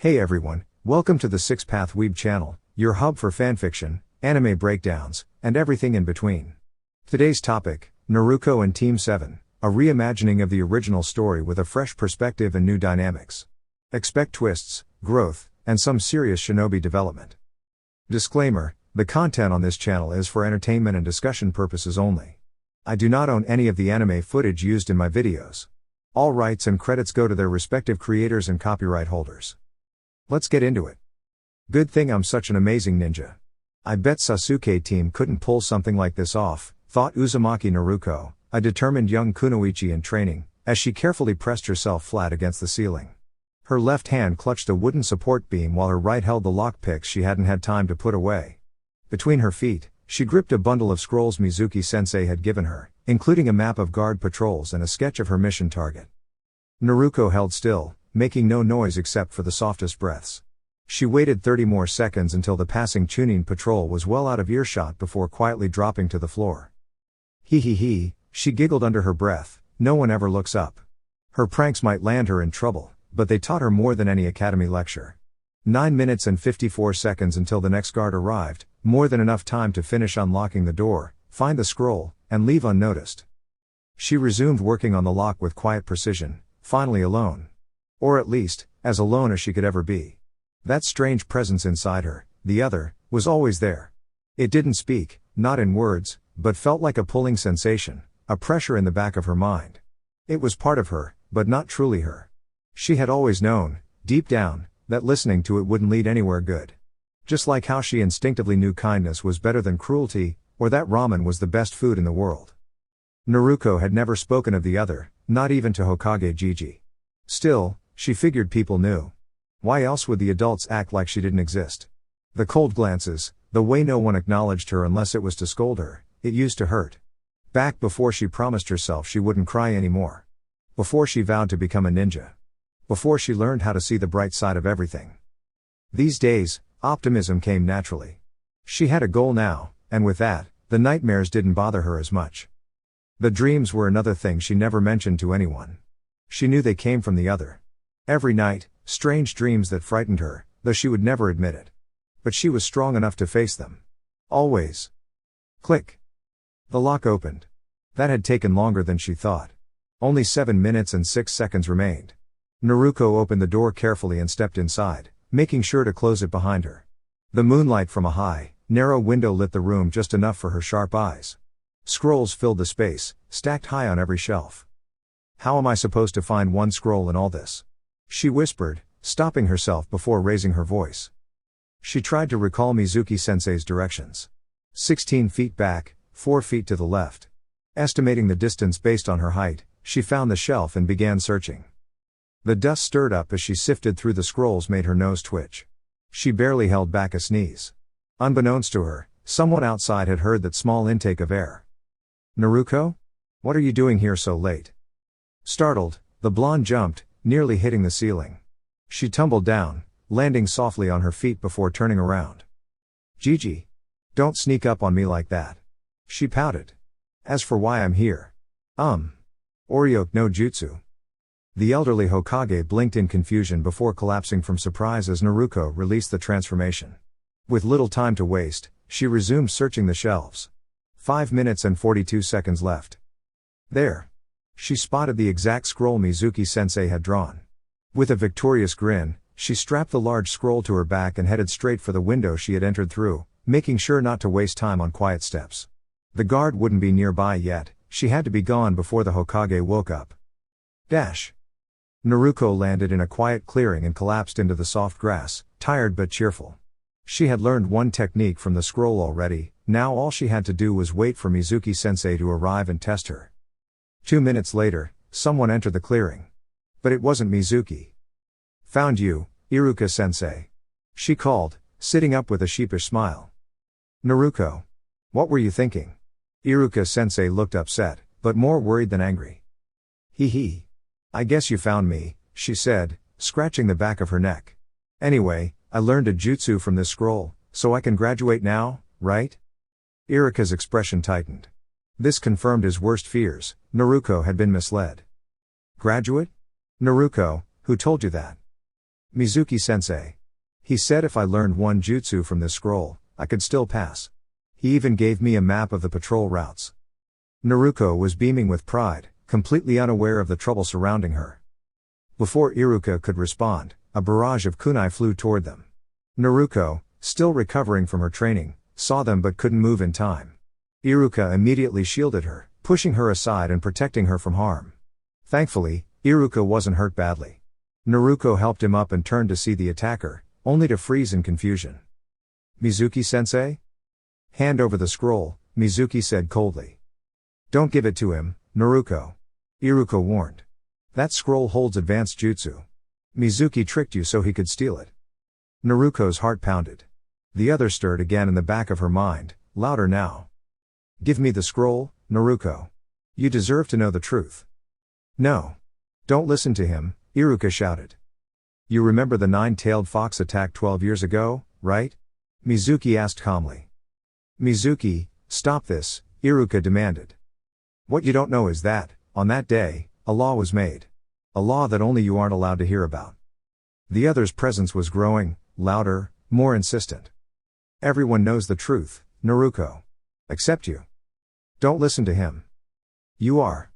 Hey everyone, welcome to the Six Path Weeb channel, your hub for fanfiction, anime breakdowns, and everything in between. Today's topic, Naruko and Team 7, a reimagining of the original story with a fresh perspective and new dynamics. Expect twists, growth, and some serious shinobi development. Disclaimer, the content on this channel is for entertainment and discussion purposes only. I do not own any of the anime footage used in my videos. All rights and credits go to their respective creators and copyright holders. Let's get into it. Good thing I'm such an amazing ninja. I bet Sasuke team couldn't pull something like this off, thought Uzumaki Naruko, a determined young kunoichi in training, as she carefully pressed herself flat against the ceiling. Her left hand clutched a wooden support beam while her right held the lockpicks she hadn't had time to put away. Between her feet, she gripped a bundle of scrolls Mizuki-sensei had given her, including a map of guard patrols and a sketch of her mission target. Naruko held still, making no noise except for the softest breaths. She waited 30 more seconds until the passing Chunin patrol was well out of earshot before quietly dropping to the floor. He, she giggled under her breath, no one ever looks up. Her pranks might land her in trouble, but they taught her more than any academy lecture. 9 minutes and 54 seconds until the next guard arrived, more than enough time to finish unlocking the door, find the scroll, and leave unnoticed. She resumed working on the lock with quiet precision, finally alone. Or at least, as alone as she could ever be. That strange presence inside her, the other, was always there. It didn't speak, not in words, but felt like a pulling sensation, a pressure in the back of her mind. It was part of her, but not truly her. She had always known, deep down, that listening to it wouldn't lead anywhere good. Just like how she instinctively knew kindness was better than cruelty, or that ramen was the best food in the world. Naruko had never spoken of the other, not even to Hokage Gigi. Still, she figured people knew. Why else would the adults act like she didn't exist? The cold glances, the way no one acknowledged her unless it was to scold her, it used to hurt. Back before she promised herself she wouldn't cry anymore. Before she vowed to become a ninja. Before she learned how to see the bright side of everything. These days, optimism came naturally. She had a goal now, and with that, the nightmares didn't bother her as much. The dreams were another thing she never mentioned to anyone. She knew they came from the other. Every night, strange dreams that frightened her, though she would never admit it. But she was strong enough to face them. Always. Click. The lock opened. That had taken longer than she thought. Only 7 minutes and 6 seconds remained. Naruko opened the door carefully and stepped inside, making sure to close it behind her. The moonlight from a high, narrow window lit the room just enough for her sharp eyes. Scrolls filled the space, stacked high on every shelf. How am I supposed to find one scroll in all this? She whispered, stopping herself before raising her voice. She tried to recall Mizuki-sensei's directions. 16 feet back, 4 feet to the left. Estimating the distance based on her height, she found the shelf and began searching. The dust stirred up as she sifted through the scrolls made her nose twitch. She barely held back a sneeze. Unbeknownst to her, someone outside had heard that small intake of air. Naruko? What are you doing here so late? Startled, the blonde jumped, nearly hitting the ceiling. She tumbled down, landing softly on her feet before turning around. Gigi. Don't sneak up on me like that. She pouted. As for why I'm here. Oryoke no Jutsu. The elderly Hokage blinked in confusion before collapsing from surprise as Naruko released the transformation. With little time to waste, she resumed searching the shelves. 5 minutes and 42 seconds left. There. She spotted the exact scroll Mizuki-sensei had drawn. With a victorious grin, she strapped the large scroll to her back and headed straight for the window she had entered through, making sure not to waste time on quiet steps. The guard wouldn't be nearby yet, she had to be gone before the Hokage woke up. Dash. Naruko landed in a quiet clearing and collapsed into the soft grass, tired but cheerful. She had learned one technique from the scroll already, now all she had to do was wait for Mizuki-sensei to arrive and test her. 2 minutes later, someone entered the clearing. But it wasn't Mizuki. Found you, Iruka-sensei. She called, sitting up with a sheepish smile. Naruko. What were you thinking? Iruka-sensei looked upset, but more worried than angry. Hee. I guess you found me, she said, scratching the back of her neck. Anyway, I learned a jutsu from this scroll, so I can graduate now, right? Iruka's expression tightened. This confirmed his worst fears. Naruko had been misled. Graduate? Naruko, who told you that? Mizuki-sensei. He said if I learned one jutsu from this scroll, I could still pass. He even gave me a map of the patrol routes. Naruko was beaming with pride, completely unaware of the trouble surrounding her. Before Iruka could respond, a barrage of kunai flew toward them. Naruko, still recovering from her training, saw them but couldn't move in time. Iruka immediately shielded her, pushing her aside and protecting her from harm. Thankfully, Iruka wasn't hurt badly. Naruko helped him up and turned to see the attacker, only to freeze in confusion. Mizuki-sensei? Hand over the scroll, Mizuki said coldly. Don't give it to him, Naruko. Iruka warned. That scroll holds advanced jutsu. Mizuki tricked you so he could steal it. Naruko's heart pounded. The other stirred again in the back of her mind, louder now. Give me the scroll, Naruko. You deserve to know the truth. No. Don't listen to him, Iruka shouted. You remember the nine-tailed fox attack 12 years ago, right? Mizuki asked calmly. Mizuki, stop this, Iruka demanded. What you don't know is that, on that day, a law was made. A law that only you aren't allowed to hear about. The other's presence was growing, louder, more insistent. Everyone knows the truth, Naruko. Except you. Don't listen to him. You are.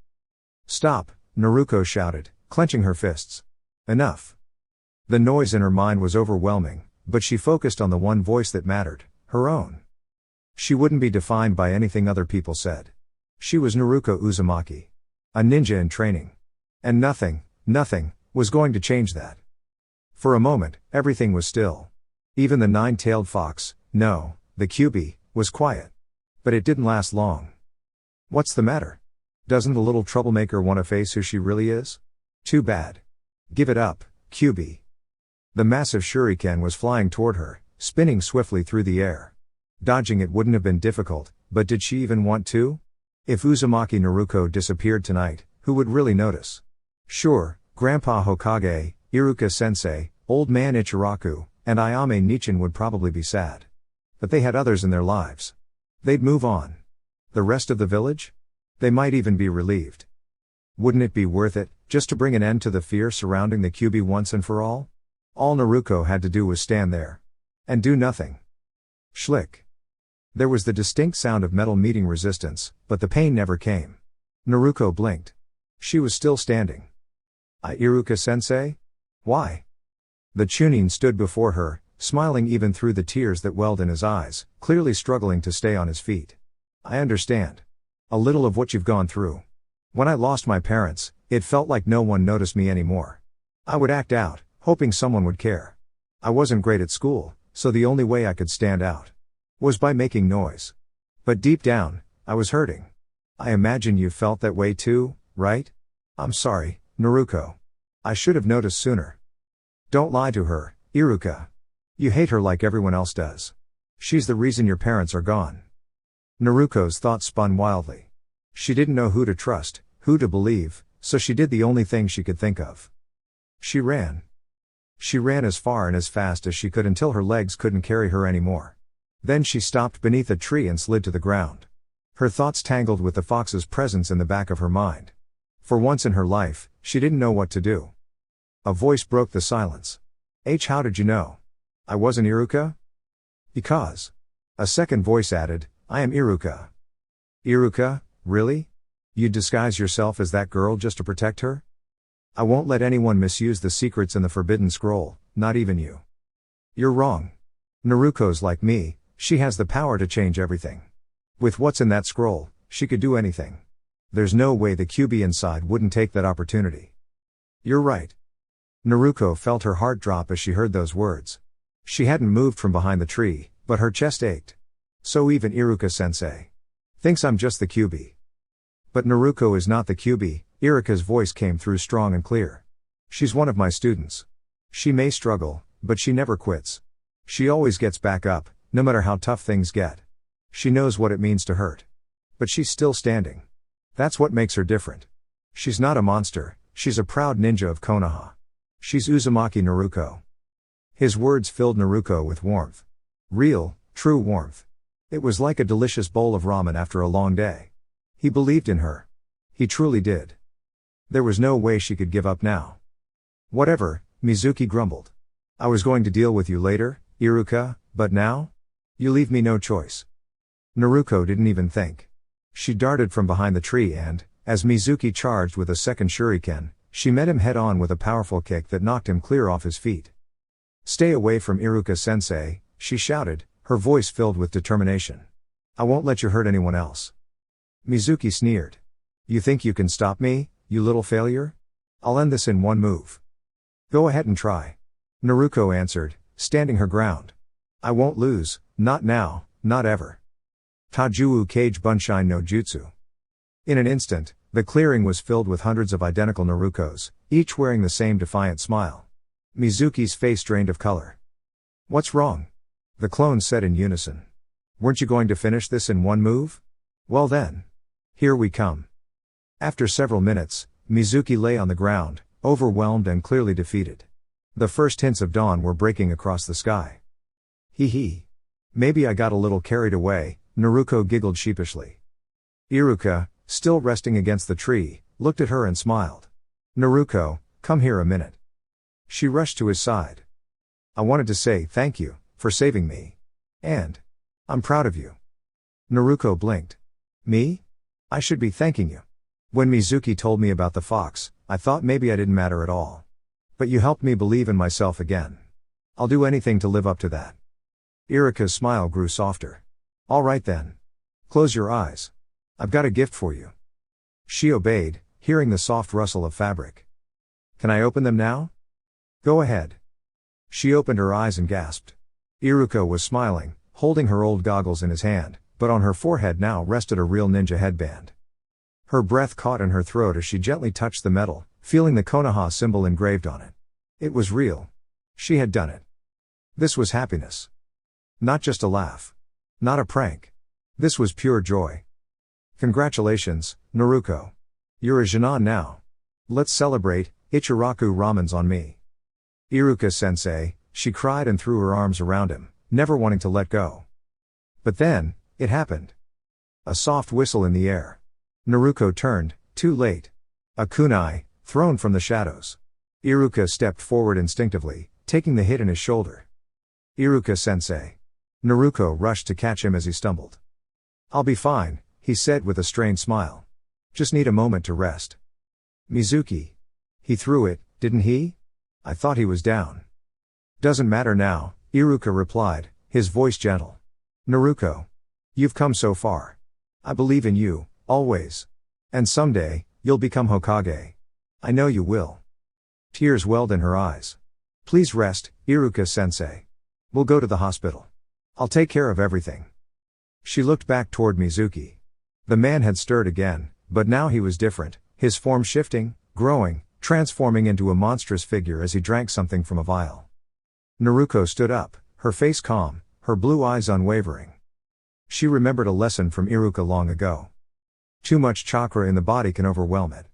Stop, Naruko shouted, clenching her fists. Enough. The noise in her mind was overwhelming, but she focused on the one voice that mattered, her own. She wouldn't be defined by anything other people said. She was Naruko Uzumaki. A ninja in training. And nothing, was going to change that. For a moment, everything was still. Even the nine-tailed fox, no, the Kyuubi, was quiet. But it didn't last long. What's the matter? Doesn't the little troublemaker want to face who she really is? Too bad. Give it up, Kyuubi. The massive shuriken was flying toward her, spinning swiftly through the air. Dodging it wouldn't have been difficult, but did she even want to? If Uzumaki Naruko disappeared tonight, who would really notice? Sure, Grandpa Hokage, Iruka-sensei, Old Man Ichiraku, and Ayame Nichin would probably be sad. But they had others in their lives. They'd move on. The rest of the village? They might even be relieved. Wouldn't it be worth it, just to bring an end to the fear surrounding the Kyuubi once and for all? All Naruko had to do was stand there. And do nothing. Schlick. There was the distinct sound of metal meeting resistance, but the pain never came. Naruko blinked. She was still standing. Iruka-sensei? Why? The Chunin stood before her, smiling even through the tears that welled in his eyes, clearly struggling to stay on his feet. I understand. A little of what you've gone through. When I lost my parents, it felt like no one noticed me anymore. I would act out, hoping someone would care. I wasn't great at school, so the only way I could stand out was by making noise. But deep down, I was hurting. I imagine you felt that way too, right? I'm sorry, Naruko. I should have noticed sooner. Don't lie to her, Iruka. You hate her like everyone else does. She's the reason your parents are gone. Naruko's thoughts spun wildly. She didn't know who to trust, who to believe, so she did the only thing she could think of. She ran. She ran as far and as fast as she could until her legs couldn't carry her anymore. Then she stopped beneath a tree and slid to the ground. Her thoughts tangled with the fox's presence in the back of her mind. For once in her life, she didn't know what to do. A voice broke the silence. How did you know? I wasn't Iruka? Because. A second voice added, I am Iruka. Iruka, really? You'd disguise yourself as that girl just to protect her? I won't let anyone misuse the secrets in the Forbidden Scroll, not even you. You're wrong. Naruko's like me, she has the power to change everything. With what's in that scroll, she could do anything. There's no way the Kyuubi inside wouldn't take that opportunity. You're right. Naruko felt her heart drop as she heard those words. She hadn't moved from behind the tree, but her chest ached. So even Iruka-sensei thinks I'm just the Kyuubi. But Naruko is not the Kyuubi, Iruka's voice came through strong and clear. She's one of my students. She may struggle, but she never quits. She always gets back up, no matter how tough things get. She knows what it means to hurt. But she's still standing. That's what makes her different. She's not a monster, she's a proud ninja of Konoha. She's Uzumaki Naruko. His words filled Naruko with warmth. Real, true warmth. It was like a delicious bowl of ramen after a long day. He believed in her. He truly did. There was no way she could give up now. Whatever, Mizuki grumbled. I was going to deal with you later, Iruka, but now? You leave me no choice. Naruko didn't even think. She darted from behind the tree and, as Mizuki charged with a second shuriken, she met him head-on with a powerful kick that knocked him clear off his feet. Stay away from Iruka-sensei, she shouted, her voice filled with determination. I won't let you hurt anyone else. Mizuki sneered. You think you can stop me, you little failure? I'll end this in one move. Go ahead and try. Naruko answered, standing her ground. I won't lose, not now, not ever. Tajuwu Kage Bunshin no Jutsu. In an instant, the clearing was filled with hundreds of identical Narukos, each wearing the same defiant smile. Mizuki's face drained of color. What's wrong? The clones said in unison. Weren't you going to finish this in one move? Well then. Here we come. After several minutes, Mizuki lay on the ground, overwhelmed and clearly defeated. The first hints of dawn were breaking across the sky. Hee. Maybe I got a little carried away, Naruko giggled sheepishly. Iruka, still resting against the tree, looked at her and smiled. Naruko, come here a minute. She rushed to his side. I wanted to say thank you, for saving me. And I'm proud of you. Naruko blinked. Me? I should be thanking you. When Mizuki told me about the fox, I thought maybe I didn't matter at all. But you helped me believe in myself again. I'll do anything to live up to that. Iruka's smile grew softer. All right then. Close your eyes. I've got a gift for you. She obeyed, hearing the soft rustle of fabric. Can I open them now? Go ahead. She opened her eyes and gasped. Iruka was smiling, holding her old goggles in his hand, but on her forehead now rested a real ninja headband. Her breath caught in her throat as she gently touched the metal, feeling the Konoha symbol engraved on it. It was real. She had done it. This was happiness. Not just a laugh. Not a prank. This was pure joy. Congratulations, Naruko. You're a Genin now. Let's celebrate, Ichiraku ramen's on me. Iruka-sensei, she cried and threw her arms around him, never wanting to let go. But then, it happened. A soft whistle in the air. Naruko turned, too late. A kunai, thrown from the shadows. Iruka stepped forward instinctively, taking the hit in his shoulder. Iruka-sensei. Naruko rushed to catch him as he stumbled. I'll be fine, he said with a strained smile. Just need a moment to rest. Mizuki. He threw it, didn't he? I thought he was down. Doesn't matter now, Iruka replied, his voice gentle. Naruko. You've come so far. I believe in you, always. And someday, you'll become Hokage. I know you will. Tears welled in her eyes. Please rest, Iruka-sensei. We'll go to the hospital. I'll take care of everything. She looked back toward Mizuki. The man had stirred again, but now he was different, his form shifting, growing, transforming into a monstrous figure as he drank something from a vial. Naruko stood up, her face calm, her blue eyes unwavering. She remembered a lesson from Iruka long ago. Too much chakra in the body can overwhelm it.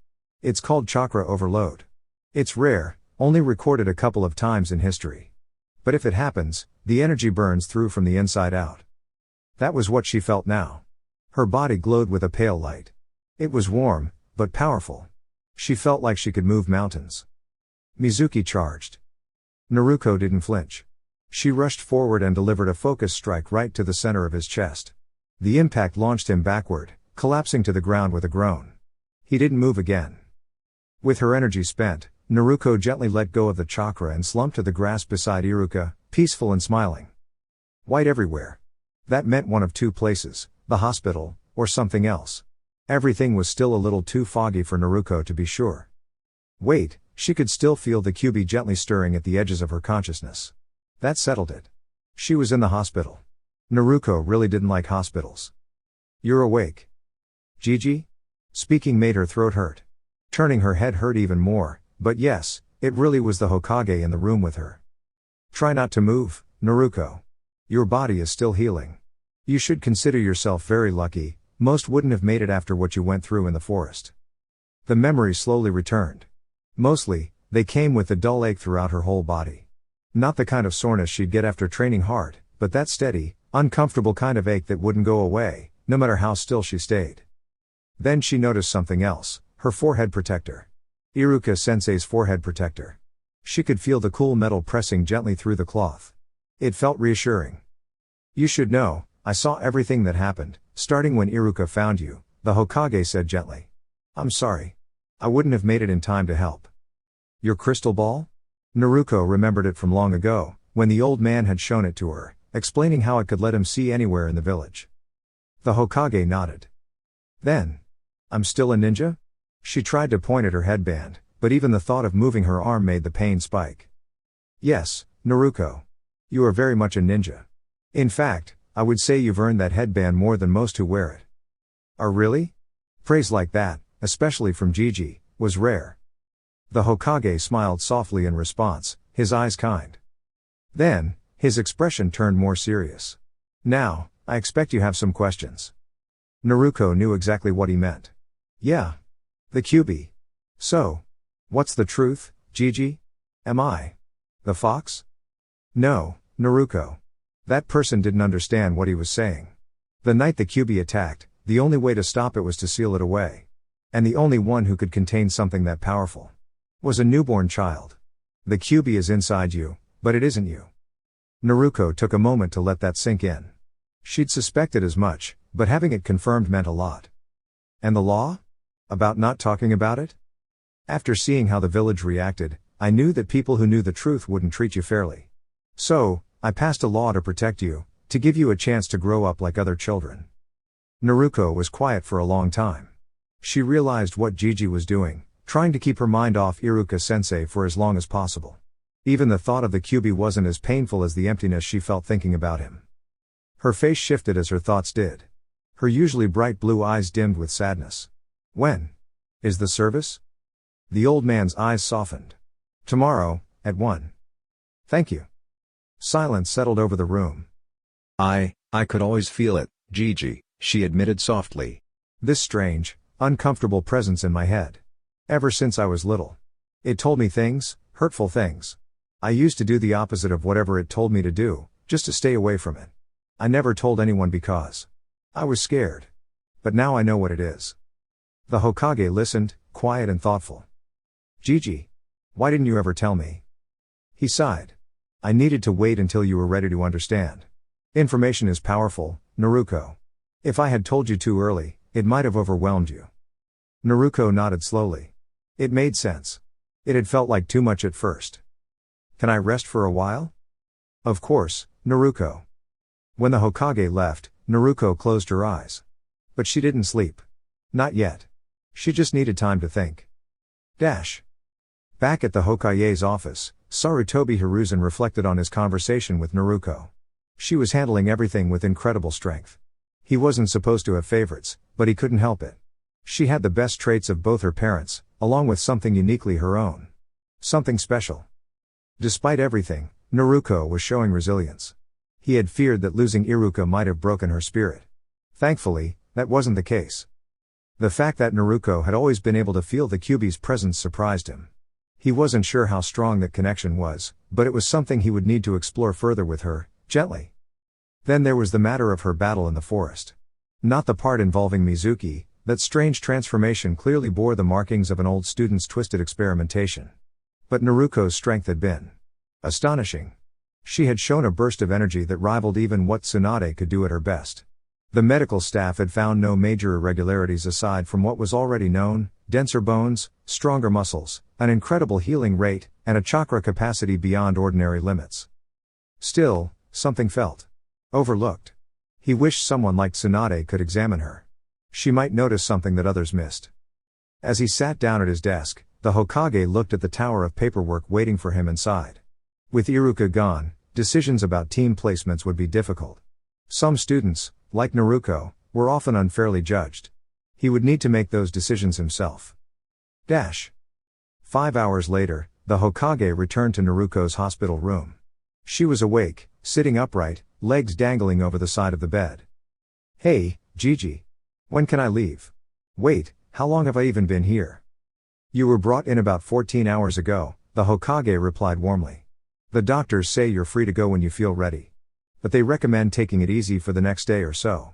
It's called chakra overload. It's rare, only recorded a couple of times in history. But if it happens, the energy burns through from the inside out. That was what she felt now. Her body glowed with a pale light. It was warm, but powerful. She felt like she could move mountains. Mizuki charged. Naruko didn't flinch. She rushed forward and delivered a focus strike right to the center of his chest. The impact launched him backward, collapsing to the ground with a groan. He didn't move again. With her energy spent, Naruko gently let go of the chakra and slumped to the grass beside Iruka, peaceful and smiling. White everywhere. That meant one of two places, the hospital, or something else. Everything was still a little too foggy for Naruko to be sure. Wait, she could still feel the Kyuubi gently stirring at the edges of her consciousness. That settled it. She was in the hospital. Naruko really didn't like hospitals. You're awake. Gigi? Speaking made her throat hurt. Turning her head hurt even more, but yes, it really was the Hokage in the room with her. Try not to move, Naruko. Your body is still healing. You should consider yourself very lucky, most wouldn't have made it after what you went through in the forest. The memories slowly returned. Mostly, they came with a dull ache throughout her whole body. Not the kind of soreness she'd get after training hard, but that steady, uncomfortable kind of ache that wouldn't go away, no matter how still she stayed. Then she noticed something else, her forehead protector. Iruka-sensei's forehead protector. She could feel the cool metal pressing gently through the cloth. It felt reassuring. You should know, I saw everything that happened, starting when Iruka found you, the Hokage said gently. I'm sorry. I wouldn't have made it in time to help. Your crystal ball? Naruko remembered it from long ago, when the old man had shown it to her, explaining how it could let him see anywhere in the village. The Hokage nodded. Then, I'm still a ninja? She tried to point at her headband, but even the thought of moving her arm made the pain spike. Yes, Naruko. You are very much a ninja. In fact, I would say you've earned that headband more than most who wear it. Oh really? Praise like that, especially from Gigi, was rare. The Hokage smiled softly in response, his eyes kind. Then, his expression turned more serious. Now, I expect you have some questions. Naruko knew exactly what he meant. Yeah. The QB. So, what's the truth, Gigi? Am I the fox? No, Naruko. That person didn't understand what he was saying. The night the QB attacked, the only way to stop it was to seal it away. And the only one who could contain something that powerful was a newborn child. The QB is inside you, but it isn't you. Naruko took a moment to let that sink in. She'd suspected as much, but having it confirmed meant a lot. And the law? About not talking about it? After seeing how the village reacted, I knew that people who knew the truth wouldn't treat you fairly. So, I passed a law to protect you, to give you a chance to grow up like other children. Naruko was quiet for a long time. She realized what Gigi was doing, trying to keep her mind off Iruka-sensei for as long as possible. Even the thought of the QB wasn't as painful as the emptiness she felt thinking about him. Her face shifted as her thoughts did. Her usually bright blue eyes dimmed with sadness. When is the service? The old man's eyes softened. Tomorrow, at 1. Thank you. Silence settled over the room. I could always feel it, Gigi, she admitted softly. This strange, uncomfortable presence in my head. Ever since I was little. It told me things, hurtful things. I used to do the opposite of whatever it told me to do, just to stay away from it. I never told anyone because I was scared. But now I know what it is. The Hokage listened, quiet and thoughtful. Gigi. Why didn't you ever tell me? He sighed. I needed to wait until you were ready to understand. Information is powerful, Naruko. If I had told you too early, it might have overwhelmed you. Naruko nodded slowly. It made sense. It had felt like too much at first. Can I rest for a while? Of course, Naruko. When the Hokage left, Naruko closed her eyes. But she didn't sleep. Not yet. She just needed time to think. Back at the Hokage's office, Sarutobi Hiruzen reflected on his conversation with Naruko. She was handling everything with incredible strength. He wasn't supposed to have favorites, but he couldn't help it. She had the best traits of both her parents, along with something uniquely her own. Something special. Despite everything, Naruko was showing resilience. He had feared that losing Iruka might have broken her spirit. Thankfully, that wasn't the case. The fact that Naruko had always been able to feel the QB's presence surprised him. He wasn't sure how strong that connection was, but it was something he would need to explore further with her, gently. Then there was the matter of her battle in the forest. Not the part involving Mizuki. That strange transformation clearly bore the markings of an old student's twisted experimentation. But Naruko's strength had been astonishing. She had shown a burst of energy that rivaled even what Tsunade could do at her best. The medical staff had found no major irregularities aside from what was already known: denser bones, stronger muscles, an incredible healing rate, and a chakra capacity beyond ordinary limits. Still, something felt overlooked. He wished someone like Tsunade could examine her. She might notice something that others missed. As he sat down at his desk, the Hokage looked at the tower of paperwork waiting for him and sighed. With Iruka gone, decisions about team placements would be difficult. Some students, like Naruko, were often unfairly judged. He would need to make those decisions himself. 5 hours later, the Hokage returned to Naruko's hospital room. She was awake, sitting upright, legs dangling over the side of the bed. Hey, Gigi. When can I leave? Wait, how long have I even been here? You were brought in about 14 hours ago, the Hokage replied warmly. The doctors say you're free to go when you feel ready. But they recommend taking it easy for the next day or so.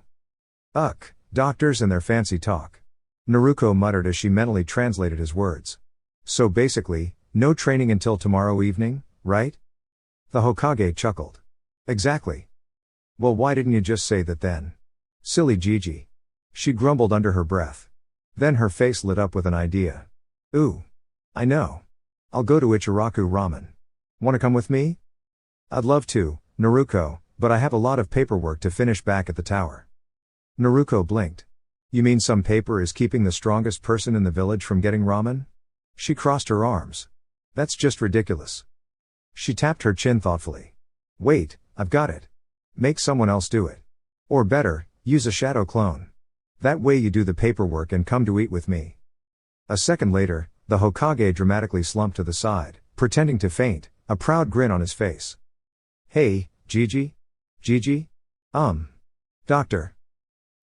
Doctors and their fancy talk. Naruko muttered as she mentally translated his words. So basically, No training until tomorrow evening, right? The Hokage chuckled. Exactly. Well, why didn't you just say that then? Silly Gigi. She grumbled under her breath. Then her face lit up with an idea. Ooh. I know. I'll go to Ichiraku Ramen. Wanna come with me? I'd love to, Naruko, but I have a lot of paperwork to finish back at the tower. Naruko blinked. You mean some paper is keeping the strongest person in the village from getting ramen? She crossed her arms. That's just ridiculous. She tapped her chin thoughtfully. Wait, I've got it. Make someone else do it. Or better, use a shadow clone. That way you do the paperwork and come to eat with me. A second later, the Hokage dramatically slumped to the side, pretending to faint, a proud grin on his face. Hey, Gigi? Gigi? Doctor.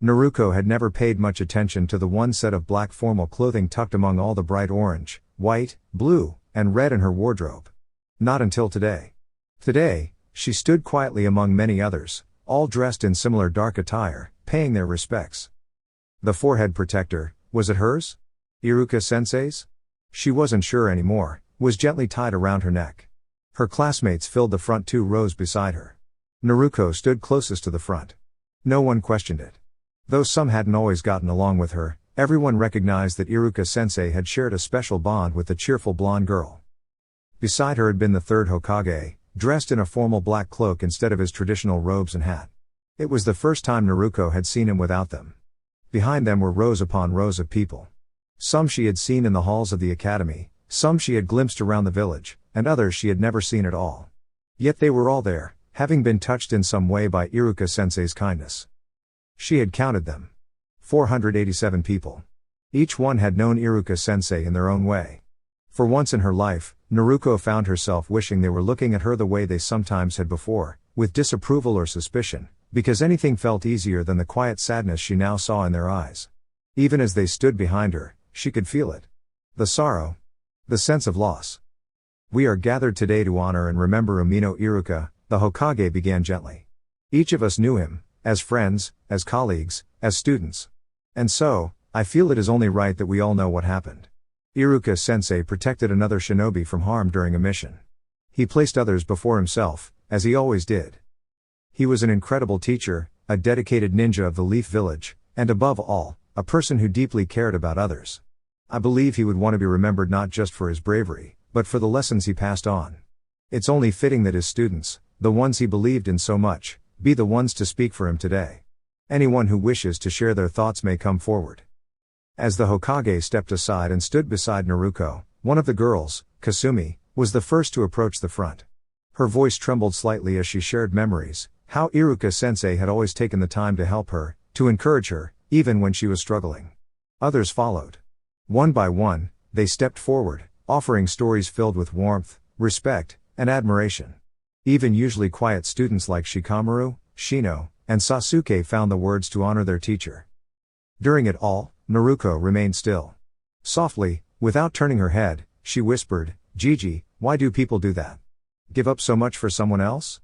Naruko had never paid much attention to the one set of black formal clothing tucked among all the bright orange, white, blue, and red in her wardrobe. Not until today. Today, she stood quietly among many others, all dressed in similar dark attire, paying their respects. The forehead protector, was it hers? Iruka-sensei's? She wasn't sure anymore, was gently tied around her neck. Her classmates filled the front 2 rows beside her. Naruko stood closest to the front. No one questioned it. Though some hadn't always gotten along with her, everyone recognized that Iruka-sensei had shared a special bond with the cheerful blonde girl. Beside her had been the third Hokage, dressed in a formal black cloak instead of his traditional robes and hat. It was the first time Naruko had seen him without them. Behind them were rows upon rows of people. Some she had seen in the halls of the academy, some she had glimpsed around the village, and others she had never seen at all. Yet they were all there, having been touched in some way by Iruka-sensei's kindness. She had counted them. 487 people. Each one had known Iruka-sensei in their own way. For once in her life, Naruko found herself wishing they were looking at her the way they sometimes had before, with disapproval or suspicion, because anything felt easier than the quiet sadness she now saw in their eyes. Even as they stood behind her, she could feel it. The sorrow. The sense of loss. We are gathered today to honor and remember Umino Iruka, the Hokage began gently. Each of us knew him, as friends, as colleagues, as students. And so, I feel it is only right that we all know what happened. Iruka-sensei protected another shinobi from harm during a mission. He placed others before himself, as he always did. He was an incredible teacher, a dedicated ninja of the Leaf Village, and above all, a person who deeply cared about others. I believe he would want to be remembered not just for his bravery, but for the lessons he passed on. It's only fitting that his students, the ones he believed in so much, be the ones to speak for him today. Anyone who wishes to share their thoughts may come forward. As the Hokage stepped aside and stood beside Naruko, one of the girls, Kasumi, was the first to approach the front. Her voice trembled slightly as she shared memories, how Iruka-sensei had always taken the time to help her, to encourage her, even when she was struggling. Others followed. One by one, they stepped forward, offering stories filled with warmth, respect, and admiration. Even usually quiet students like Shikamaru, Shino, and Sasuke found the words to honor their teacher. During it all, Naruko remained still. Softly, without turning her head, she whispered, Gigi, why do people do that? Give up so much for someone else?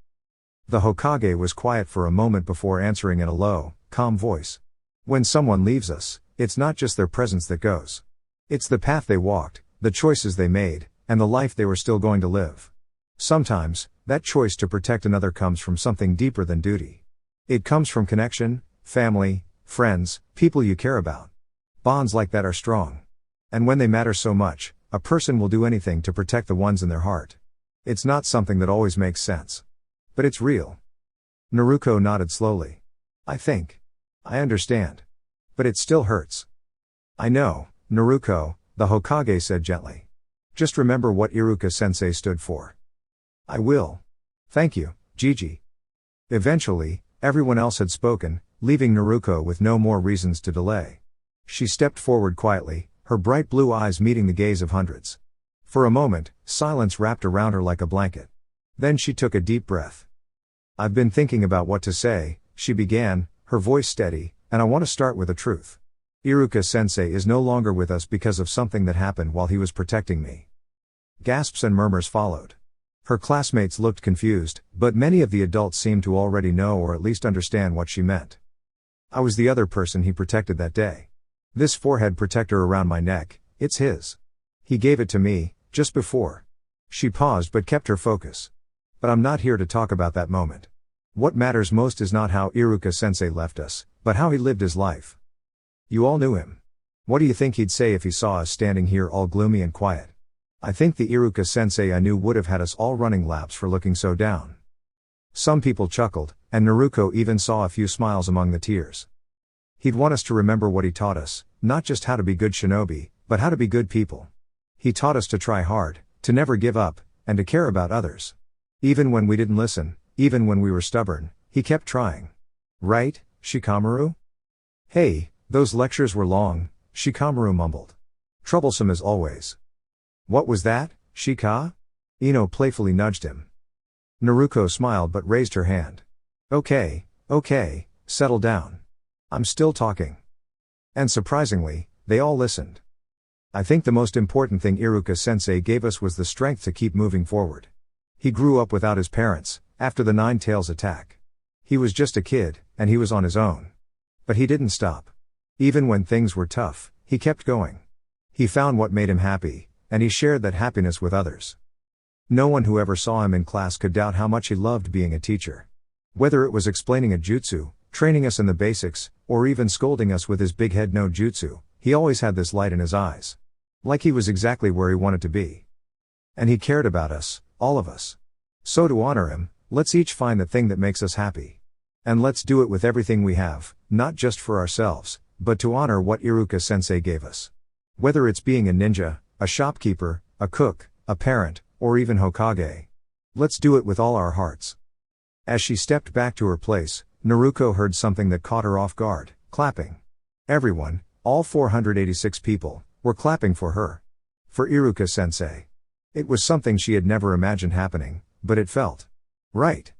The Hokage was quiet for a moment before answering in a low, calm voice. When someone leaves us, it's not just their presence that goes. It's the path they walked, the choices they made, and the life they were still going to live. Sometimes, that choice to protect another comes from something deeper than duty. It comes from connection, family, friends, people you care about. Bonds like that are strong. And when they matter so much, a person will do anything to protect the ones in their heart. It's not something that always makes sense. But it's real. Naruko nodded slowly. I understand. But it still hurts. I know, Naruko, the Hokage said gently. Just remember what Iruka-sensei stood for. I will. Thank you, Gigi. Eventually, everyone else had spoken, leaving Naruko with no more reasons to delay. She stepped forward quietly, her bright blue eyes meeting the gaze of hundreds. For a moment, silence wrapped around her like a blanket. Then she took a deep breath. I've been thinking about what to say, she began, her voice steady, and I want to start with a truth. Iruka-sensei is no longer with us because of something that happened while he was protecting me. Gasps and murmurs followed. Her classmates looked confused, but many of the adults seemed to already know or at least understand what she meant. I was the other person he protected that day. This forehead protector around my neck, it's his. He gave it to me, Just before. She paused but kept her focus. But I'm not here to talk about that moment. What matters most is not how Iruka-sensei left us, but how he lived his life. You all knew him. What do you think he'd say if he saw us standing here all gloomy and quiet? I think the Iruka-sensei I knew would have had us all running laps for looking so down. Some people chuckled, and Naruko even saw a few smiles among the tears. He'd want us to remember what he taught us, not just how to be good shinobi, but how to be good people. He taught us to try hard, to never give up, and to care about others. Even when we didn't listen, even when we were stubborn, he kept trying. Right, Shikamaru? Hey, those lectures were long, Shikamaru mumbled. Troublesome as always. What was that, Shika? Ino playfully nudged him. Naruko smiled but raised her hand. Okay, settle down. I'm still talking. And surprisingly, they all listened. I think the most important thing Iruka-sensei gave us was the strength to keep moving forward. He grew up without his parents, after the Nine Tails attack. He was just a kid, and he was on his own. But he didn't stop. Even when things were tough, he kept going. He found what made him happy, and he shared that happiness with others. No one who ever saw him in class could doubt how much he loved being a teacher. Whether it was explaining a jutsu, training us in the basics, or even scolding us with his big head no jutsu, he always had this light in his eyes. Like he was exactly where he wanted to be. And he cared about us, all of us. So to honor him, let's each find the thing that makes us happy. And let's do it with everything we have, not just for ourselves, but to honor what Iruka-sensei gave us. Whether it's being a ninja, a shopkeeper, a cook, a parent, or even Hokage. Let's do it with all our hearts. As she stepped back to her place, Naruko heard something that caught her off guard, clapping. Everyone, all 486 people, were clapping for her. For Iruka-sensei. It was something she had never imagined happening, but it felt right.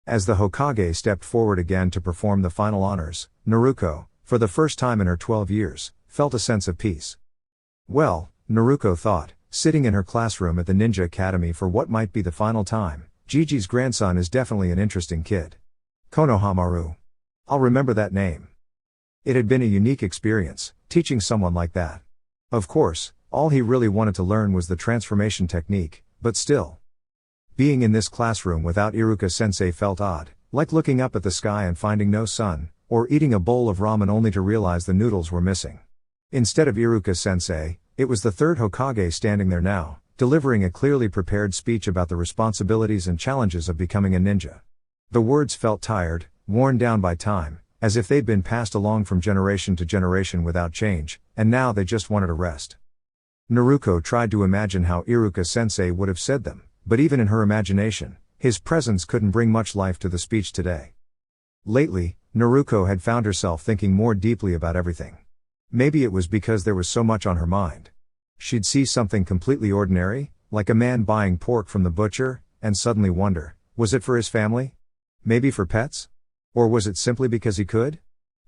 As the Hokage stepped forward again to perform the final honors, Naruko, for the first time in her 12 years, felt a sense of peace. Well, Naruko thought, sitting in her classroom at the Ninja Academy for what might be the final time, Gigi's grandson is definitely an interesting kid. Konohamaru. I'll remember that name. It had been a unique experience, teaching someone like that. Of course, all he really wanted to learn was the transformation technique, but still. Being in this classroom without Iruka-sensei felt odd, like looking up at the sky and finding no sun, or eating a bowl of ramen only to realize the noodles were missing. Instead of Iruka-sensei, it was the third Hokage standing there now, delivering a clearly prepared speech about the responsibilities and challenges of becoming a ninja. The words felt tired, worn down by time, as if they'd been passed along from generation to generation without change, and now they just wanted a rest. Naruko tried to imagine how Iruka-sensei would have said them, but even in her imagination, his presence couldn't bring much life to the speech today. Lately, Naruko had found herself thinking more deeply about everything. Maybe it was because there was so much on her mind. She'd see something completely ordinary, like a man buying pork from the butcher, and suddenly wonder, was it for his family? Maybe for pets? Or was it simply because he could?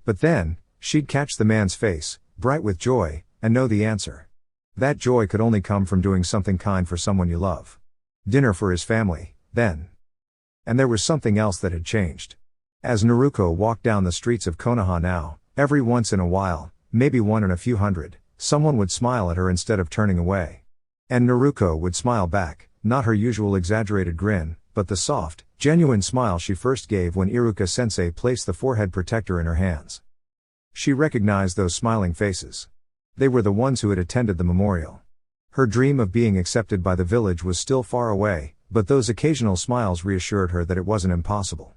But then, she'd catch the man's face, bright with joy, and know the answer. That joy could only come from doing something kind for someone you love. Dinner for his family, then. And there was something else that had changed. As Naruko walked down the streets of Konoha now, every once in a while, maybe one in a few hundred, someone would smile at her instead of turning away. And Naruko would smile back, not her usual exaggerated grin, but the soft, genuine smile she first gave when Iruka-sensei placed the forehead protector in her hands. She recognized those smiling faces. They were the ones who had attended the memorial. Her dream of being accepted by the village was still far away, but those occasional smiles reassured her that it wasn't impossible.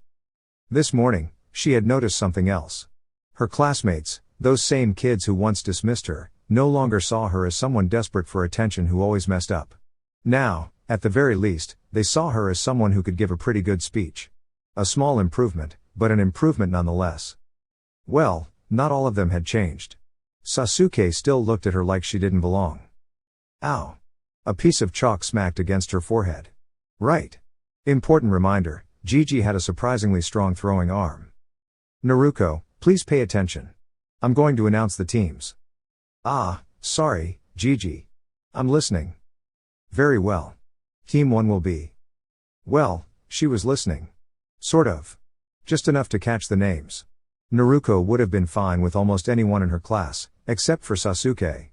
This morning, she had noticed something else. Her classmates, those same kids who once dismissed her, no longer saw her as someone desperate for attention who always messed up. Now, at the very least, they saw her as someone who could give a pretty good speech. A small improvement, but an improvement nonetheless. Well, not all of them had changed. Sasuke still looked at her like she didn't belong. Ow. A piece of chalk smacked against her forehead. Right. Important reminder, Gigi had a surprisingly strong throwing arm. Naruko, please pay attention. I'm going to announce the teams. Ah, sorry, Gigi. I'm listening. Very well. Team 1 will be. Well, she was listening. Sort of. Just enough to catch the names. Naruko would have been fine with almost anyone in her class, except for Sasuke.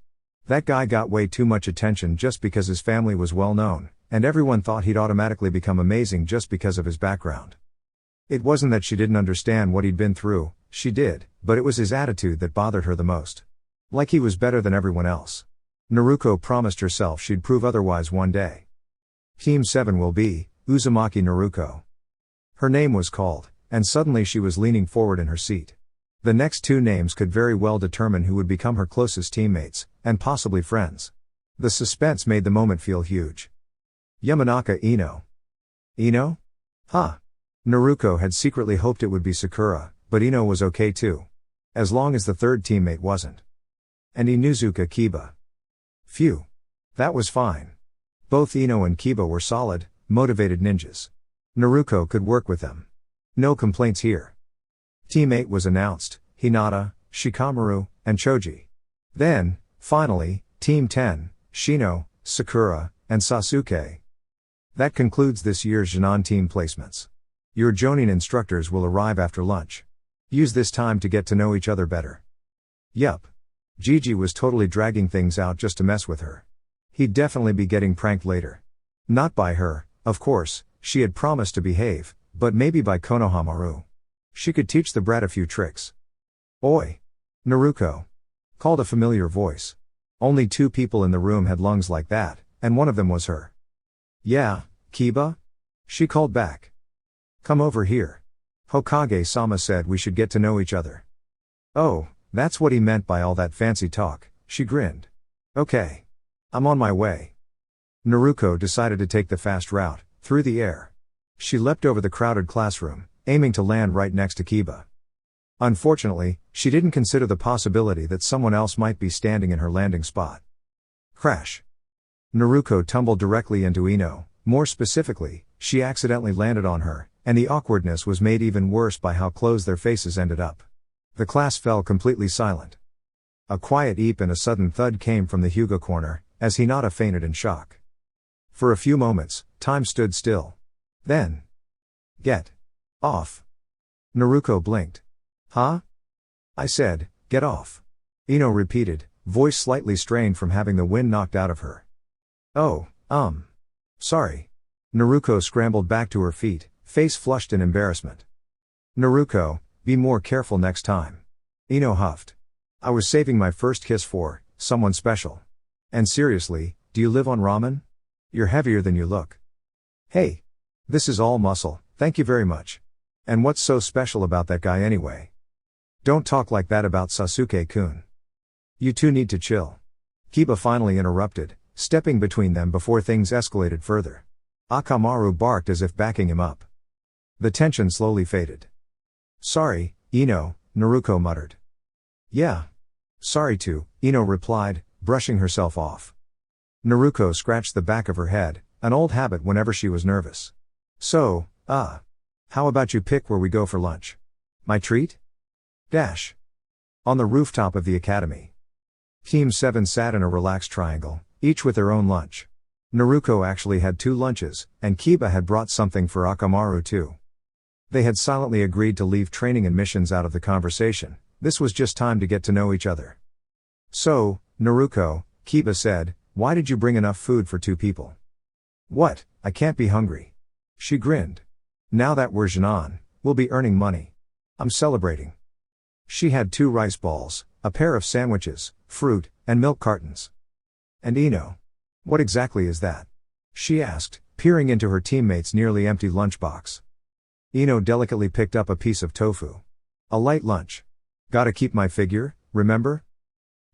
That guy got way too much attention just because his family was well known, and everyone thought he'd automatically become amazing just because of his background. It wasn't that she didn't understand what he'd been through, she did, but it was his attitude that bothered her the most. Like he was better than everyone else. Naruko promised herself she'd prove otherwise one day. Team 7 will be Uzumaki Naruko. Her name was called, and suddenly she was leaning forward in her seat. The next two names could very well determine who would become her closest teammates, and possibly friends. The suspense made the moment feel huge. Yamanaka Ino. Ino? Huh. Naruko had secretly hoped it would be Sakura, but Ino was okay too. As long as the third teammate wasn't. And Inuzuka Kiba. Phew. That was fine. Both Ino and Kiba were solid, motivated ninjas. Naruko could work with them. No complaints here. Team 8 was announced: Hinata, Shikamaru, and Choji. Then, finally, Team 10, Shino, Sakura, and Sasuke. That concludes this year's Jonin team placements. Your Jonin instructors will arrive after lunch. Use this time to get to know each other better. Yup. Gigi was totally dragging things out just to mess with her. He'd definitely be getting pranked later. Not by her, of course, she had promised to behave, but maybe by Konohamaru. She could teach the brat a few tricks. Oi! Naruko! Called a familiar voice. Only two people in the room had lungs like that, and one of them was her. Yeah, Kiba? She called back. Come over here. Hokage-sama said we should get to know each other. Oh, that's what he meant by all that fancy talk, she grinned. Okay. I'm on my way. Naruko decided to take the fast route, through the air. She leapt over the crowded classroom, aiming to land right next to Kiba. Unfortunately, she didn't consider the possibility that someone else might be standing in her landing spot. Crash. Naruko tumbled directly into Ino. More specifically, she accidentally landed on her, and the awkwardness was made even worse by how close their faces ended up. The class fell completely silent. A quiet eep and a sudden thud came from the Hyuga corner, as Hinata fainted in shock. For a few moments, time stood still. Then. Get off. Naruko blinked. Huh? I said, get off. Ino repeated, voice slightly strained from having the wind knocked out of her. Oh, sorry. Naruko scrambled back to her feet, face flushed in embarrassment. Naruko, be more careful next time. Ino huffed. I was saving my first kiss for someone special. And seriously, do you live on ramen? You're heavier than you look. Hey. This is all muscle, thank you very much. And what's so special about that guy anyway? Don't talk like that about Sasuke-kun. You two need to chill. Kiba finally interrupted, stepping between them before things escalated further. Akamaru barked as if backing him up. The tension slowly faded. Sorry, Ino, Naruko muttered. Yeah. Sorry too, Ino replied, brushing herself off. Naruko scratched the back of her head, an old habit whenever she was nervous. So, how about you pick where we go for lunch? My treat? Dash. On the rooftop of the academy. Team 7 sat in a relaxed triangle, each with their own lunch. Naruko actually had 2 lunches, and Kiba had brought something for Akamaru too. They had silently agreed to leave training and missions out of the conversation. This was just time to get to know each other. So, Naruko, Kiba said, why did you bring enough food for 2 people? What, I can't be hungry. She grinned. Now that we're Jonin, we'll be earning money. I'm celebrating. She had 2 rice balls, a pair of sandwiches, fruit, and milk cartons. And Ino. What exactly is that? She asked, peering into her teammate's nearly empty lunchbox. Ino delicately picked up a piece of tofu. A light lunch. Gotta keep my figure, remember?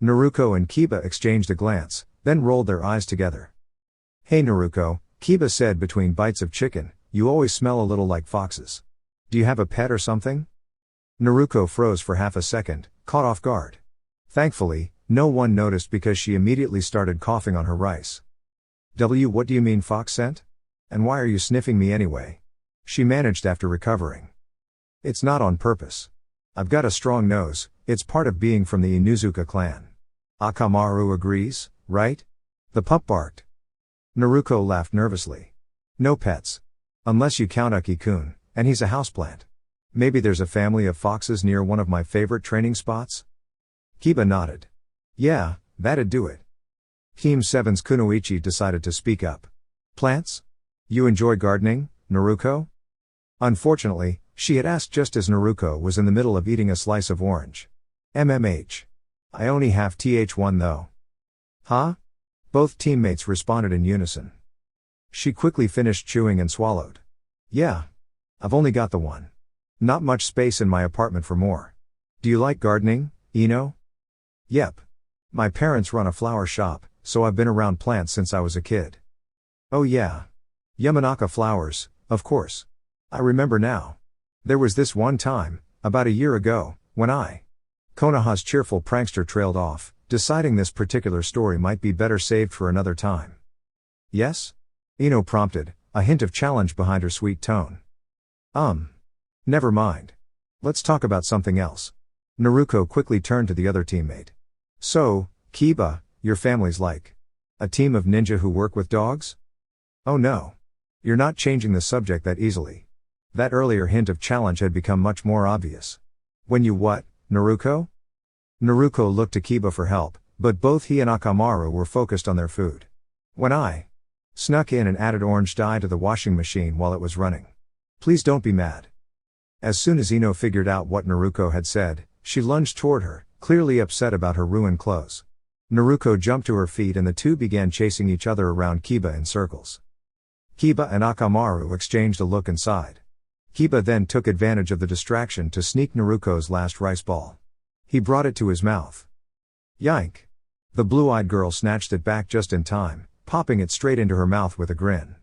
Naruko and Kiba exchanged a glance, then rolled their eyes together. Hey Naruko, Kiba said between bites of chicken, you always smell a little like foxes. Do you have a pet or something? Naruko froze for half a second, caught off guard. Thankfully, no one noticed because she immediately started coughing on her rice. What do you mean fox scent? And why are you sniffing me anyway? She managed after recovering. It's not on purpose. I've got a strong nose, it's part of being from the Inuzuka clan. Akamaru agrees, right? The pup barked. Naruko laughed nervously. No pets. Unless you count Aki-kun, and he's a houseplant. Maybe there's a family of foxes near one of my favorite training spots? Kiba nodded. Yeah, that'd do it. Team 7's Kunoichi decided to speak up. Plants? You enjoy gardening, Naruko? Unfortunately, she had asked just as Naruko was in the middle of eating a slice of orange. MMH. I only have th1 though. Huh? Both teammates responded in unison. She quickly finished chewing and swallowed. Yeah. I've only got the one. Not much space in my apartment for more. Do you like gardening, Ino? Yep. My parents run a flower shop, so I've been around plants since I was a kid. Oh yeah. Yamanaka flowers, of course. I remember now. There was this one time, about a year ago, when Konoha's cheerful prankster trailed off, deciding this particular story might be better saved for another time. Yes? Ino prompted, a hint of challenge behind her sweet tone. Never mind. Let's talk about something else. Naruko quickly turned to the other teammate. So, Kiba, your family's like a team of ninja who work with dogs? Oh no. You're not changing the subject that easily. That earlier hint of challenge had become much more obvious. When you what, Naruko? Naruko looked to Kiba for help, but both he and Akamaru were focused on their food. When I snuck in and added orange dye to the washing machine while it was running. Please don't be mad. As soon as Ino figured out what Naruko had said, she lunged toward her, clearly upset about her ruined clothes. Naruko jumped to her feet and the two began chasing each other around Kiba in circles. Kiba and Akamaru exchanged a look and sighed. Kiba then took advantage of the distraction to sneak Naruko's last rice ball. He brought it to his mouth. Yank! The blue-eyed girl snatched it back just in time, popping it straight into her mouth with a grin.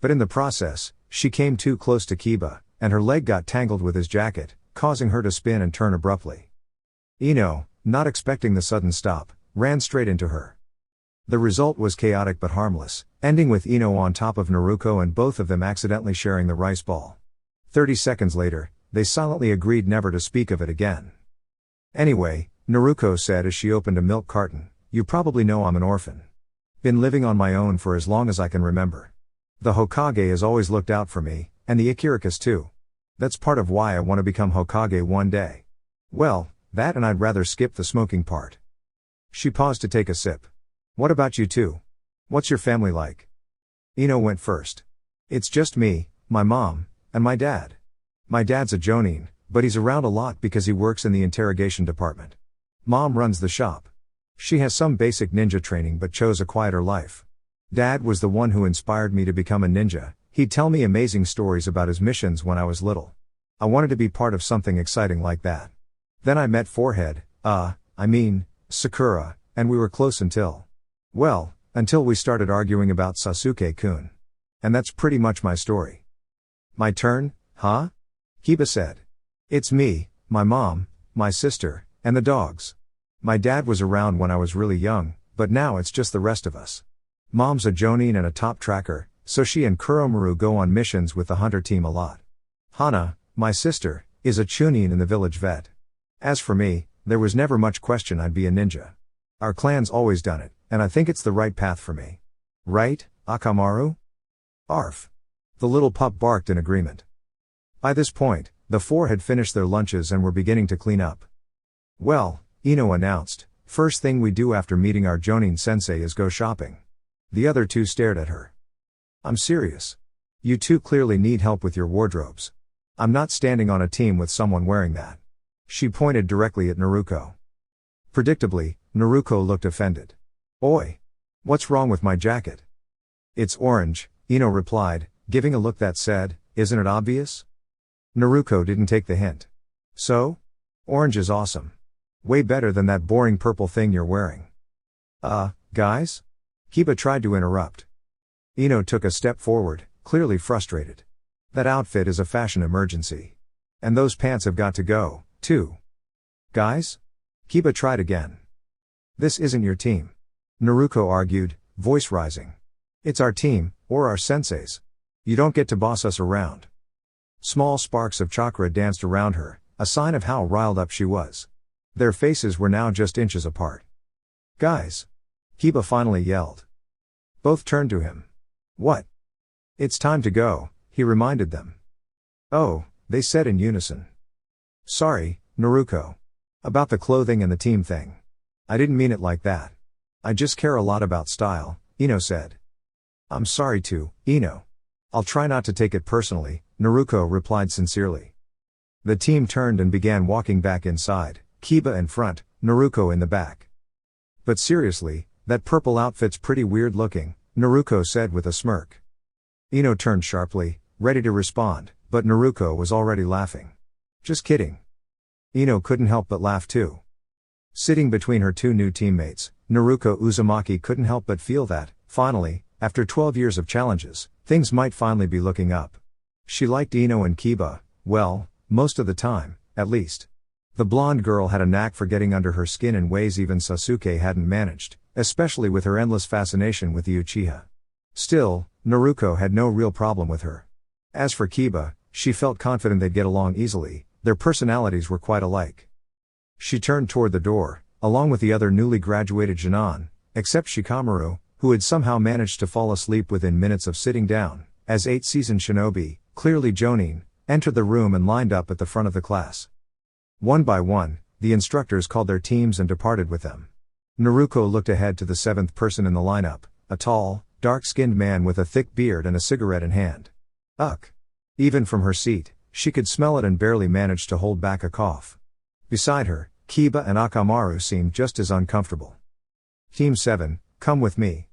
But in the process, she came too close to Kiba, and her leg got tangled with his jacket, causing her to spin and turn abruptly. Ino, not expecting the sudden stop, ran straight into her. The result was chaotic but harmless, ending with Ino on top of Naruko and both of them accidentally sharing the rice ball. 30 seconds later, they silently agreed never to speak of it again. Anyway, Naruko said as she opened a milk carton, you probably know I'm an orphan. Been living on my own for as long as I can remember. The Hokage has always looked out for me, and the Ikirakas too. That's part of why I want to become Hokage one day. Well, that and I'd rather skip the smoking part. She paused to take a sip. What about you two? What's your family like? Ino went first. It's just me, my mom, and my dad. My dad's a jonin, but he's around a lot because he works in the interrogation department. Mom runs the shop. She has some basic ninja training but chose a quieter life. Dad was the one who inspired me to become a ninja. He'd tell me amazing stories about his missions when I was little. I wanted to be part of something exciting like that. Then I met Sakura, and we were close until we started arguing about Sasuke-kun. And that's pretty much my story. My turn, huh? Kiba said. It's me, my mom, my sister, and the dogs. My dad was around when I was really young, but now it's just the rest of us. Mom's a jonin and a top tracker, so she and Kuromaru go on missions with the hunter team a lot. Hana, my sister, is a chunin in the village vet. As for me, there was never much question I'd be a ninja. Our clan's always done it, and I think it's the right path for me. Right, Akamaru? Arf. The little pup barked in agreement. By this point, the four had finished their lunches and were beginning to clean up. Well, Ino announced, first thing we do after meeting our jonin sensei is go shopping. The other two stared at her. I'm serious. You two clearly need help with your wardrobes. I'm not standing on a team with someone wearing that. She pointed directly at Naruko. Predictably, Naruko looked offended. Oi! What's wrong with my jacket? It's orange, Ino replied, giving a look that said, isn't it obvious? Naruko didn't take the hint. So? Orange is awesome. Way better than that boring purple thing you're wearing. Guys? Kiba tried to interrupt. Ino took a step forward, clearly frustrated. That outfit is a fashion emergency. And those pants have got to go, too. Guys? Kiba tried again. This isn't your team. Naruko argued, voice rising. It's our team, or our sensei's. You don't get to boss us around. Small sparks of chakra danced around her, a sign of how riled up she was. Their faces were now just inches apart. Guys! Kiba finally yelled. Both turned to him. What? It's time to go, he reminded them. Oh, they said in unison. Sorry, Naruko. About the clothing and the team thing. I didn't mean it like that. I just care a lot about style, Ino said. I'm sorry too, Ino. I'll try not to take it personally, Naruko replied sincerely. The team turned and began walking back inside, Kiba in front, Naruko in the back. But seriously, that purple outfit's pretty weird looking, Naruko said with a smirk. Ino turned sharply, ready to respond, but Naruko was already laughing. Just kidding. Ino couldn't help but laugh too. Sitting between her two new teammates, Naruko Uzumaki couldn't help but feel that, finally, after 12 years of challenges, things might finally be looking up. She liked Ino and Kiba, well, most of the time, at least. The blonde girl had a knack for getting under her skin in ways even Sasuke hadn't managed, especially with her endless fascination with the Uchiha. Still, Naruko had no real problem with her. As for Kiba, she felt confident they'd get along easily, their personalities were quite alike. She turned toward the door, along with the other newly graduated Jonin, except Shikamaru, who had somehow managed to fall asleep within minutes of sitting down, as 8th-season shinobi, clearly Jonin, entered the room and lined up at the front of the class. One by one, the instructors called their teams and departed with them. Naruko looked ahead to the 7th person in the lineup, a tall, dark-skinned man with a thick beard and a cigarette in hand. Ugh. Even from her seat, she could smell it and barely managed to hold back a cough. Beside her, Kiba and Akamaru seemed just as uncomfortable. Team 7, come with me.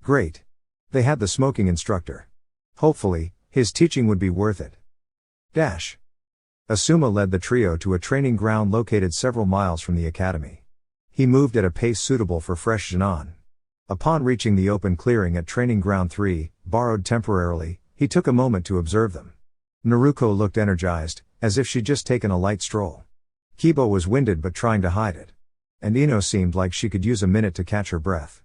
Great. They had the smoking instructor. Hopefully, his teaching would be worth it. Dash. Asuma led the trio to a training ground located several miles from the academy. He moved at a pace suitable for fresh Jonin. Upon reaching the open clearing at Training Ground 3, borrowed temporarily, he took a moment to observe them. Naruko looked energized, as if she'd just taken a light stroll. Kiba was winded but trying to hide it. And Ino seemed like she could use a minute to catch her breath.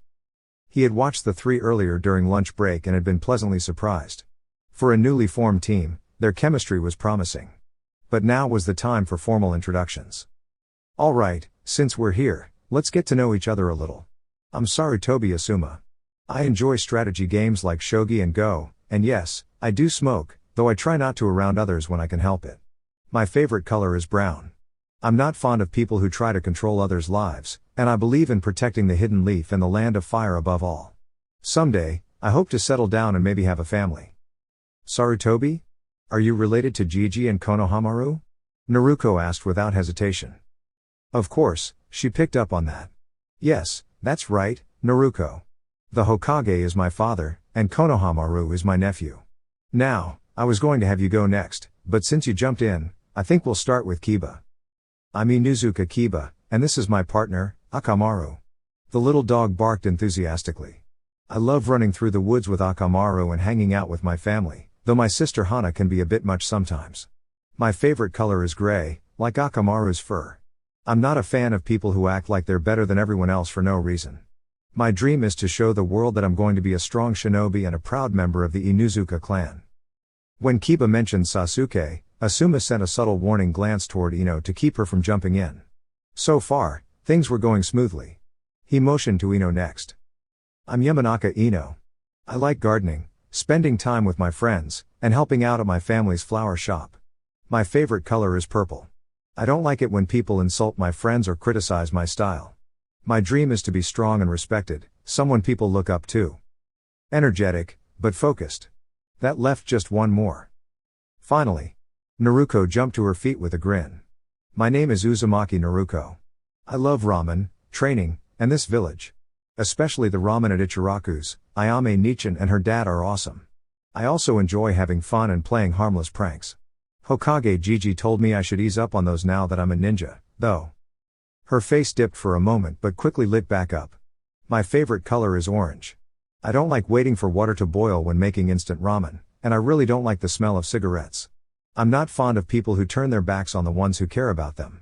He had watched the three earlier during lunch break and had been pleasantly surprised. For a newly formed team, their chemistry was promising. But now was the time for formal introductions. Alright, since we're here, let's get to know each other a little. I'm Sarutobi Asuma. I enjoy strategy games like Shogi and Go, and yes, I do smoke, though I try not to around others when I can help it. My favorite color is brown. I'm not fond of people who try to control others' lives, and I believe in protecting the hidden leaf and the land of fire above all. Someday, I hope to settle down and maybe have a family. Sarutobi? Are you related to Jiji and Konohamaru? Naruko asked without hesitation. Of course, she picked up on that. Yes, that's right, Naruko. The Hokage is my father, and Konohamaru is my nephew. Now, I was going to have you go next, but since you jumped in, I think we'll start with Kiba. I'm Inuzuka Kiba, and this is my partner, Akamaru. The little dog barked enthusiastically. I love running through the woods with Akamaru and hanging out with my family, though my sister Hana can be a bit much sometimes. My favorite color is gray, like Akamaru's fur. I'm not a fan of people who act like they're better than everyone else for no reason. My dream is to show the world that I'm going to be a strong shinobi and a proud member of the Inuzuka clan. When Kiba mentioned Sasuke, Asuma sent a subtle warning glance toward Ino to keep her from jumping in. So far, things were going smoothly. He motioned to Ino next. I'm Yamanaka Ino. I like gardening, spending time with my friends, and helping out at my family's flower shop. My favorite color is purple. I don't like it when people insult my friends or criticize my style. My dream is to be strong and respected, someone people look up to. Energetic, but focused. That left just one more. Finally, Naruko jumped to her feet with a grin. My name is Uzumaki Naruko. I love ramen, training, and this village. Especially the ramen at Ichiraku's. Ayame Nichin and her dad are awesome. I also enjoy having fun and playing harmless pranks. Hokage Jiji told me I should ease up on those now that I'm a ninja, though. Her face dipped for a moment but quickly lit back up. My favorite color is orange. I don't like waiting for water to boil when making instant ramen, and I really don't like the smell of cigarettes. I'm not fond of people who turn their backs on the ones who care about them.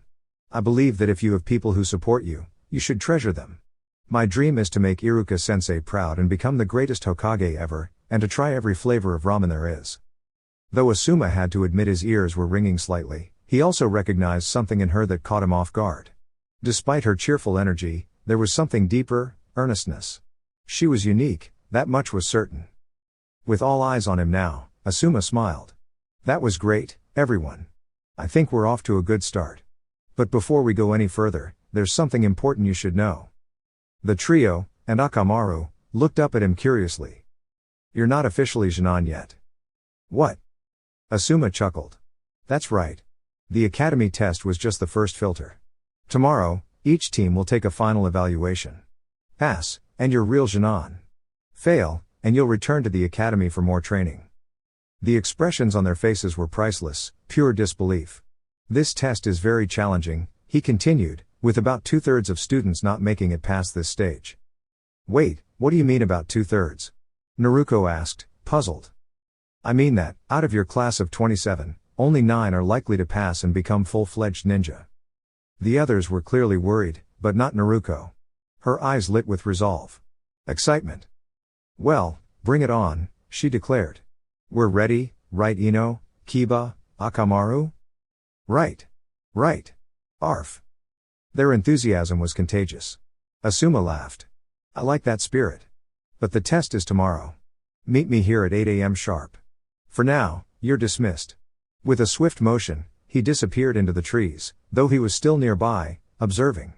I believe that if you have people who support you, you should treasure them. My dream is to make Iruka-sensei proud and become the greatest Hokage ever, and to try every flavor of ramen there is. Though Asuma had to admit his ears were ringing slightly, he also recognized something in her that caught him off guard. Despite her cheerful energy, there was something deeper, earnestness. She was unique, that much was certain. With all eyes on him now, Asuma smiled. That was great, everyone. I think we're off to a good start. But before we go any further, there's something important you should know. The trio, and Akamaru, looked up at him curiously. You're not officially Jinan yet. What? Asuma chuckled. That's right. The academy test was just the first filter. Tomorrow, each team will take a final evaluation. Pass, and you're real Jinan. Fail, and you'll return to the academy for more training. The expressions on their faces were priceless, pure disbelief. This test is very challenging, he continued, with about 2/3 of students not making it past this stage. Wait, what do you mean about 2/3? Naruko asked, puzzled. I mean that, out of your class of 27, only 9 are likely to pass and become full-fledged ninja. The others were clearly worried, but not Naruko. Her eyes lit with resolve. Excitement. Well, bring it on, she declared. We're ready, right Ino, Kiba, Akamaru? Right. Right. Arf. Their enthusiasm was contagious. Asuma laughed. I like that spirit. But the test is tomorrow. Meet me here at 8 a.m. sharp. For now, you're dismissed. With a swift motion, he disappeared into the trees, though he was still nearby, observing.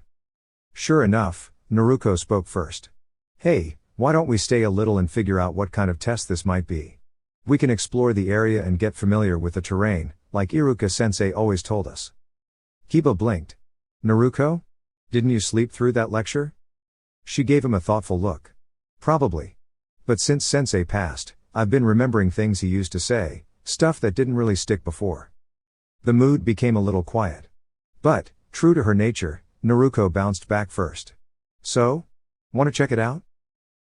Sure enough, Naruko spoke first. Hey, why don't we stay a little and figure out what kind of test this might be? We can explore the area and get familiar with the terrain, like Iruka-sensei always told us. Kiba blinked. Naruko? Didn't you sleep through that lecture? She gave him a thoughtful look. Probably. But since sensei passed, I've been remembering things he used to say, stuff that didn't really stick before. The mood became a little quiet. But, true to her nature, Naruko bounced back first. So? Want to check it out?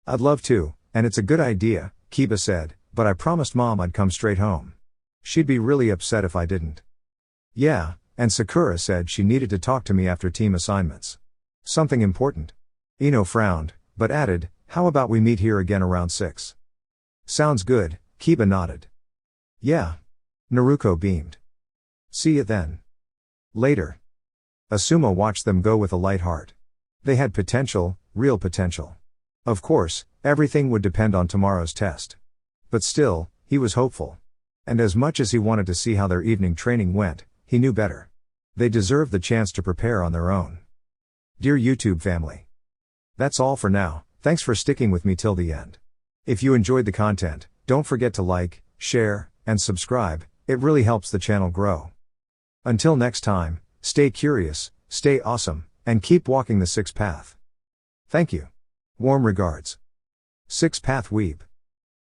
I'd love to, and it's a good idea, Kiba said, but I promised Mom I'd come straight home. She'd be really upset if I didn't. Yeah, and Sakura said she needed to talk to me after team assignments. Something important. Ino frowned, but added, how about we meet here again around 6? Sounds good, Kiba nodded. Yeah. Naruko beamed. See you then. Later. Asuma watched them go with a light heart. They had potential, real potential. Of course, everything would depend on tomorrow's test. But still, he was hopeful. And as much as he wanted to see how their evening training went, he knew better. They deserved the chance to prepare on their own. Dear YouTube family. That's all for now, thanks for sticking with me till the end. If you enjoyed the content, don't forget to like, share, and subscribe, it really helps the channel grow. Until next time, stay curious, stay awesome, and keep walking the sixth path. Thank you. Warm regards. Sixth Path Weeb.